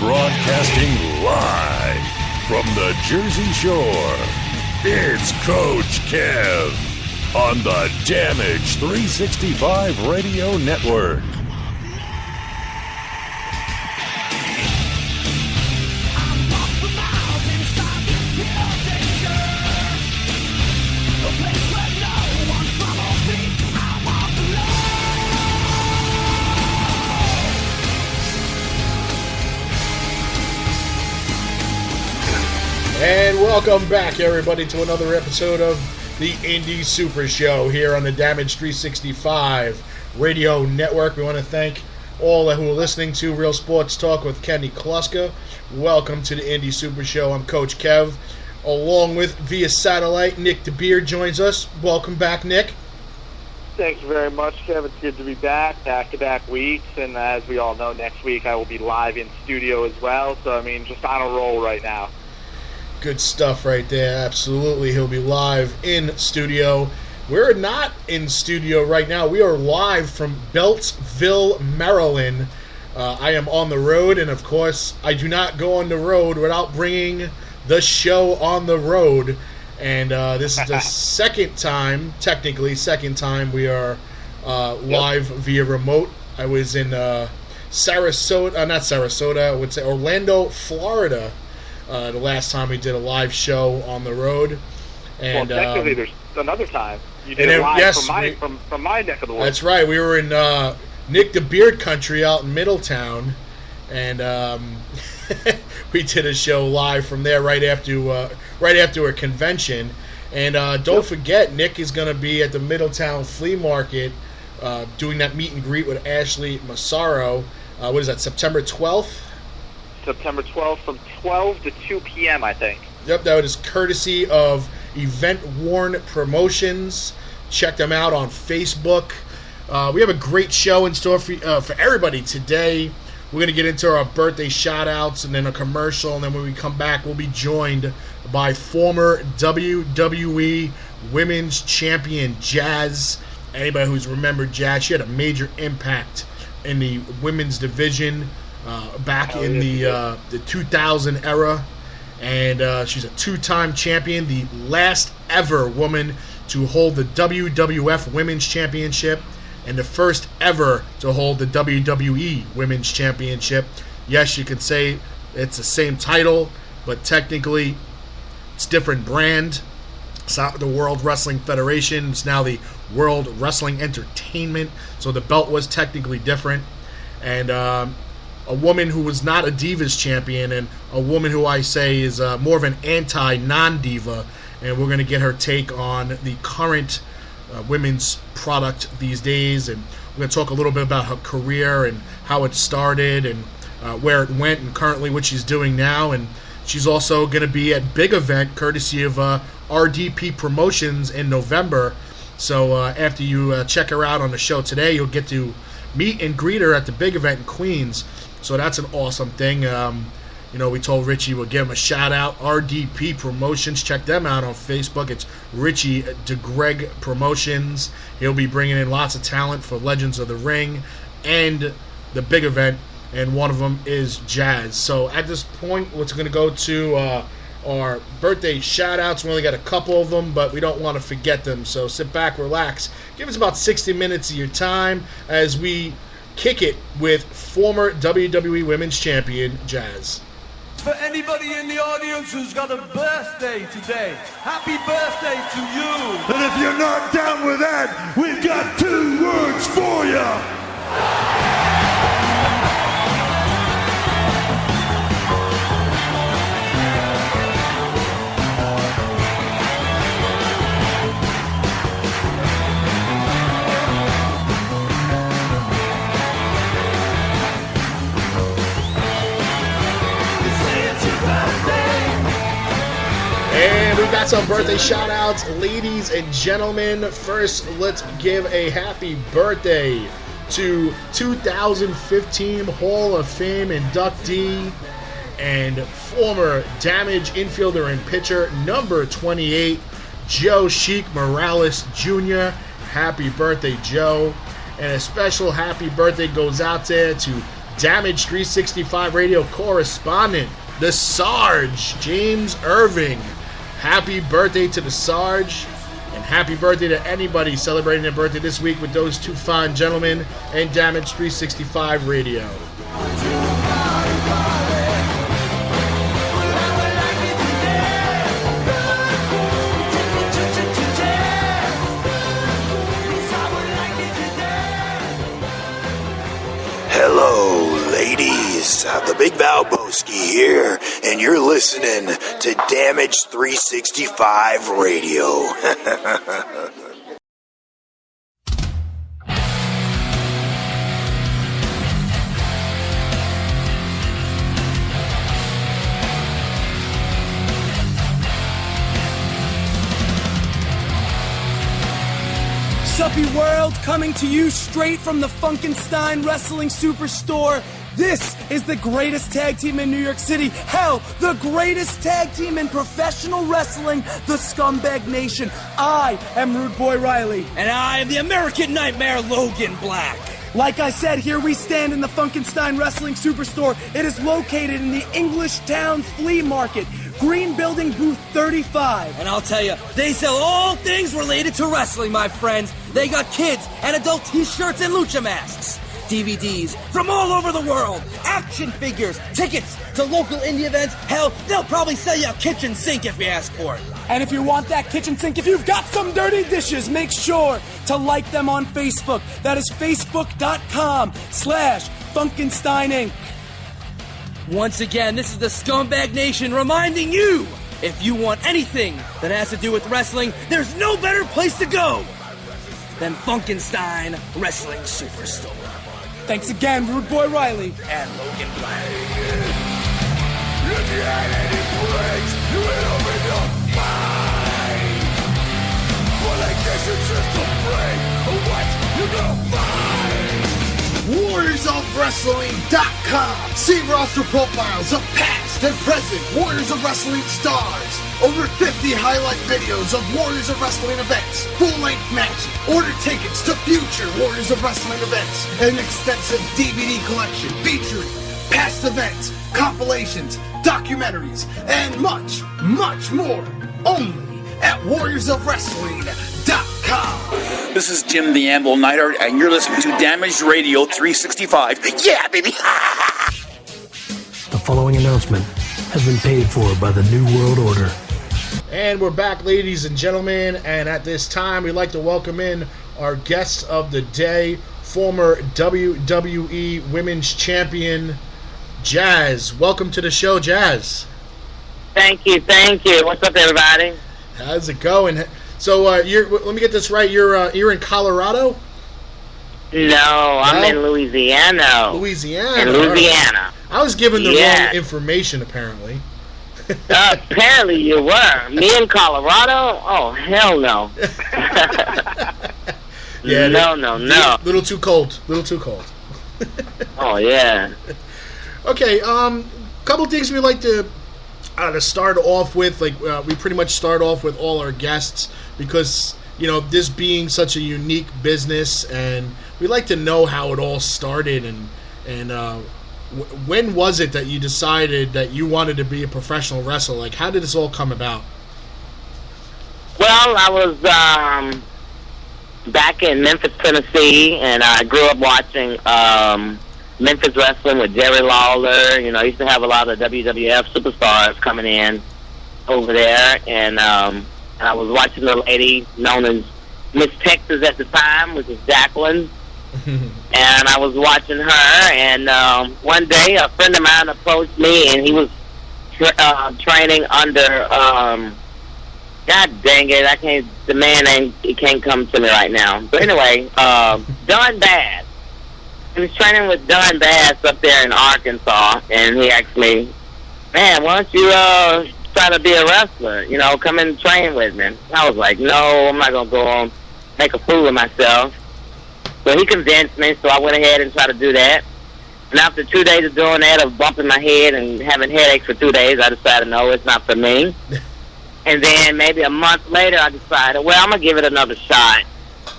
Broadcasting live from the Jersey Shore, it's Coach Kev on the Damage 365 Radio Network. And welcome back, everybody, to another episode of the Indie Super Show here on the Damage 365 Radio Network. We want to thank all who are listening to Real Sports Talk with Kenny Kluska. Welcome to the Indie Super Show. I'm Coach Kev. Along with, via satellite, Nick DeBeer joins us. Welcome back, Nick. Thank you very much, Kev. It's good to be back-to-back weeks. And as we all know, next week I will be live in studio as well. So, just on a roll right now. Good stuff right there. Absolutely. He'll be live in studio. We're not in studio right now. We are live from Beltsville, Maryland. I am on the road, and of course, I do not go on the road without bringing the show on the road. And this is the second time we are live via remote. I was in Orlando, Florida. The last time we did a live show on the road, and technically there's another time you did it live from my neck of the woods. That's right. We were in Nick the Beard country out in Middletown, and we did a show live from there right after a convention. And don't forget, Nick is going to be at the Middletown Flea Market doing that meet and greet with Ashley Massaro. What is that? September 12th. September 12th from 12 to 2 p.m., I think. Yep, that is courtesy of Event Worn Promotions. Check them out on Facebook. We have a great show in store for everybody today. We're going to get into our birthday shout-outs and then a commercial, and then when we come back, we'll be joined by former WWE Women's Champion Jazz. Anybody who's remembered Jazz, she had a major impact in the women's division back in the 2000 era, and she's a two-time champion, the last ever woman to hold the WWF Women's Championship, and the first ever to hold the WWE Women's Championship. Yes, you could say it's the same title, but technically it's a different brand. It's not the World Wrestling Federation, it's now the World Wrestling Entertainment, so the belt was technically different. And a woman who was not a Divas champion, and a woman who I say is more of an anti-non-diva, and we're going to get her take on the current women's product these days, and we're going to talk a little bit about her career and how it started and where it went and currently what she's doing now. And she's also going to be at Big Event courtesy of RDP Promotions in November. So after you check her out on the show today, you'll get to meet and greet her at the Big Event in Queens. So that's an awesome thing. We told Richie we'll give him a shout out. RDP Promotions, check them out on Facebook. It's Richie DeGreg Promotions. He'll be bringing in lots of talent for Legends of the Ring and the Big Event, and one of them is Jazz. So at this point, we're going to go to our birthday shout outs. We only got a couple of them, but we don't want to forget them. So sit back, relax. Give us about 60 minutes of your time as we kick it with former WWE Women's Champion Jazz. For anybody in the audience who's got a birthday today, happy birthday to you. And if you're not down with that, we've got 2 words for you. And we got some birthday shout-outs, ladies and gentlemen. First, let's give a happy birthday to 2015 Hall of Fame inductee and former Damage infielder and pitcher number 28, Joe Chic Morales Jr. Happy birthday, Joe. And a special happy birthday goes out there to Damage 365 radio correspondent, the Sarge, James Irving. Happy birthday to the Sarge, and happy birthday to anybody celebrating their birthday this week with those two fine gentlemen and Damage 365 radio. Hello, ladies. The Big Valboski here, and you're listening to Damage 365 Radio. Suppy world, coming to you straight from the Funkenstein Wrestling Superstore. This is the greatest tag team in New York City. Hell, the greatest tag team in professional wrestling, the Scumbag Nation. I am Rude Boy Riley. And I am the American Nightmare, Logan Black. Like I said, here we stand in the Funkenstein Wrestling Superstore. It is located in the English Town Flea Market, Green Building, booth 35. And I'll tell you, they sell all things related to wrestling, my friends. They got kids and adult t-shirts and lucha masks, DVDs from all over the world, action figures, tickets to local indie events. Hell, they'll probably sell you a kitchen sink if you ask for it. And if you want that kitchen sink, if you've got some dirty dishes, make sure to like them on Facebook. That is facebook.com/Funkenstein Inc. Once again, this is the Scumbag Nation reminding you, if you want anything that has to do with wrestling, there's no better place to go than Funkenstein Wrestling Superstore. Thanks again, Rude Boy Riley. And Logan Black. If you had any brains, you would open your mind. Well, I guess it's just afraid of what you're gonna find. WarriorsOfWrestling.com. See roster profiles of past and present Warriors of Wrestling stars. Over 50 highlight videos of Warriors of Wrestling events, full-length matches, order tickets to future Warriors of Wrestling events, and an extensive DVD collection featuring past events, compilations, documentaries, and much, much more. Only at WarriorsOfWrestling.com. This is Jim the Anvil Neidhart, and you're listening to Damaged Radio 365. Yeah, baby! The following announcement has been paid for by the New World Order. And we're back, ladies and gentlemen, and at this time we'd like to welcome in our guest of the day, former WWE Women's Champion, Jazz. Welcome to the show, Jazz. Thank you. What's up, everybody? How's it going? So, let me get this right. You're in Colorado? No, I'm in Louisiana. Louisiana. In Louisiana. I was given the wrong information, apparently. Apparently you were. Me in Colorado? Oh, hell no. Yeah. No. Little too cold. Oh, yeah. Okay, couple things we like to start off with. We pretty much start off with all our guests because, this being such a unique business, and we like to know how it all started and when was it that you decided that you wanted to be a professional wrestler? Like, how did this all come about? Well, I was back in Memphis, Tennessee, and I grew up watching Memphis wrestling with Jerry Lawler. I used to have a lot of WWF superstars coming in over there, and I was watching a lady known as Miss Texas at the time, which is Jacqueline. And I was watching her, and one day a friend of mine approached me, and he was training under, God dang it, the man name, it can't come to me right now. But anyway, Don Bass. He was training with Don Bass up there in Arkansas, and he asked me, man, why don't you try to be a wrestler? Come and train with me. I was like, no, I'm not going to go on, make a fool of myself. So he convinced me, so I went ahead and tried to do that. And after 2 days of doing that, of bumping my head and having headaches for 2 days, I decided, no, it's not for me. And then maybe a month later, I decided, well, I'm going to give it another shot.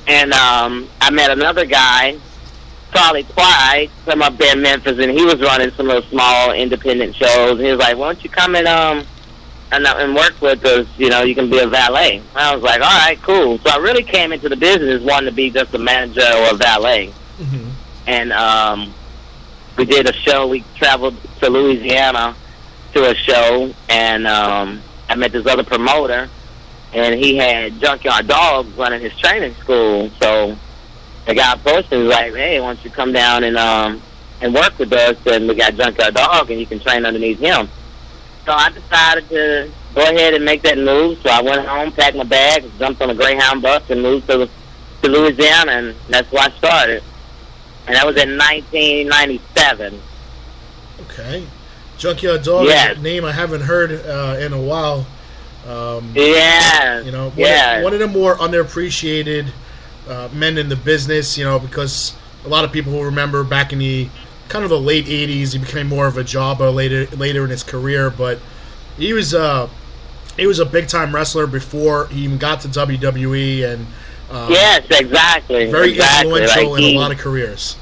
And I met another guy probably twice. I'm up there in Memphis, and he was running some of those small independent shows. And he was like, "Why don't you come and work with us? You know, you can be a valet." I was like, "All right, cool." So I really came into the business wanting to be just a manager or a valet. Mm-hmm. And we did a show. We traveled to Louisiana to a show, and I met this other promoter, and he had Junkyard Dogs running his training school. So the guy approached me and was like, "Hey, why don't you come down and work with us? And we got Junkyard Dog, and you can train underneath him." So I decided to go ahead and make that move. So I went home, packed my bags, jumped on a Greyhound bus, and moved to Louisiana, and that's where I started. And that was in 1997. Okay. Junkyard Dog is a name I haven't heard in a while. You know, one of the more underappreciated men in the business, you know, because a lot of people will remember back in the kind of the late 80s, he became more of a jobber later in his career, but he was a big-time wrestler before he even got to WWE, and yes, exactly. Very influential like in a lot of careers.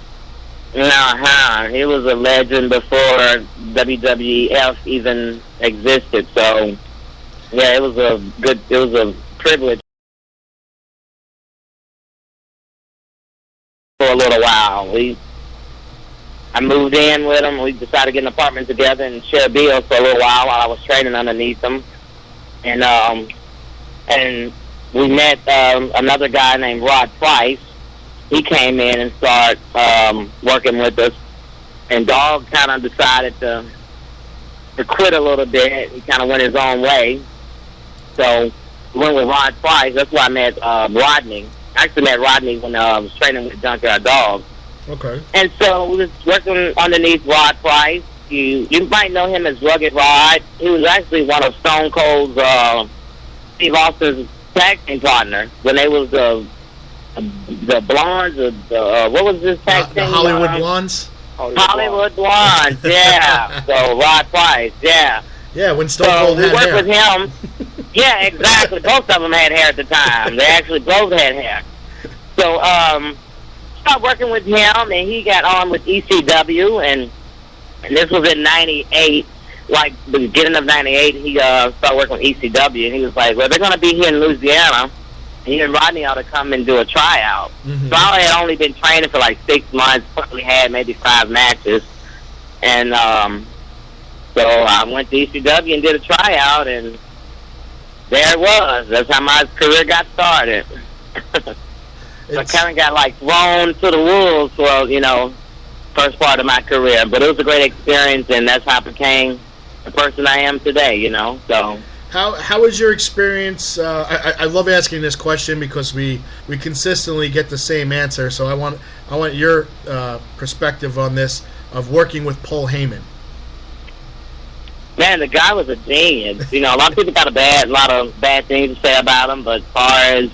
He was a legend before WWF even existed. So, yeah, it was a privilege for a little while. I moved in with him. We decided to get an apartment together and share bills for a little while I was training underneath him. And we met another guy named Rod Price. He came in and started working with us. And Dog kind of decided to quit a little bit. He kind of went his own way. So we went with Rod Price. That's why I met Rodney. I actually met Rodney when I was training with Junkyard Dog. Okay. And so we was working underneath Rod Price. You might know him as Rugged Rod. He was actually one of Stone Cold's Steve Austin's tag team partner when they was the Blondes. What was this tag team? The Hollywood Blondes. Hollywood Blondes. Yeah. So Rod Price. Yeah. Yeah. When Stone Cold had hair. We worked with him. Yeah, exactly. Both of them had hair at the time. They actually both had hair. So started working with him, and he got on with ECW, and this was in 98. Like the beginning of 98, he started working with ECW, and he was like, "Well, they're going to be here in Louisiana, and you and Rodney ought to come and do a tryout." Mm-hmm. So I had only been training for like 6 months, probably had maybe 5 matches, and so I went to ECW and did a tryout, and there it was. That's how my career got started. So I kind of got like thrown to the wolves for, you know, first part of my career. But it was a great experience, and that's how I became the person I am today, you know. So how was your experience? I love asking this question because we consistently get the same answer. So I want your perspective on this of working with Paul Heyman. Man, the guy was a genius. You know, a lot of people got a lot of bad things to say about him, but as far as,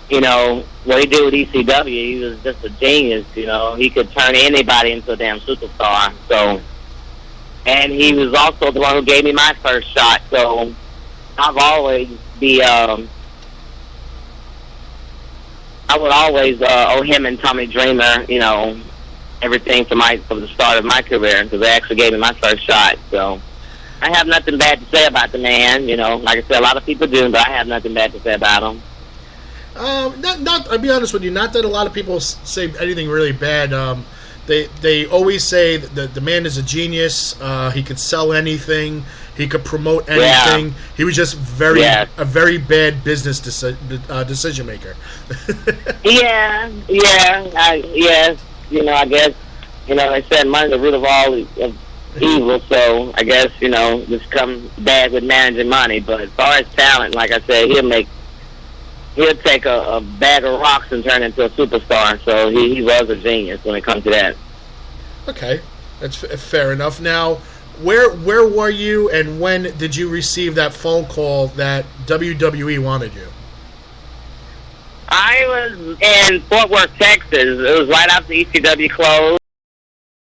you know, what he did with ECW, he was just a genius. You know, he could turn anybody into a damn superstar. So, and he was also the one who gave me my first shot. So, I've always I would always owe him and Tommy Dreamer, you know, everything from the start of my career, because they actually gave me my first shot. So, I have nothing bad to say about the man. You know, like I said, a lot of people do, but I have nothing bad to say about him. I'll be honest with you, not that a lot of people say anything really bad. They always say that the man is a genius. He could sell anything. He could promote anything. Yeah. He was just a very bad business decision maker. Yes. You know, I guess, you know, they said money's the root of all evil. So I guess, you know, this comes bad with managing money. But as far as talent, like I said, he'll take a bag of rocks and turn into a superstar. So he was a genius when it comes to that. Okay, that's fair enough. Now, where were you, and when did you receive that phone call that WWE wanted you? I was in Fort Worth, Texas. It was right after ECW closed.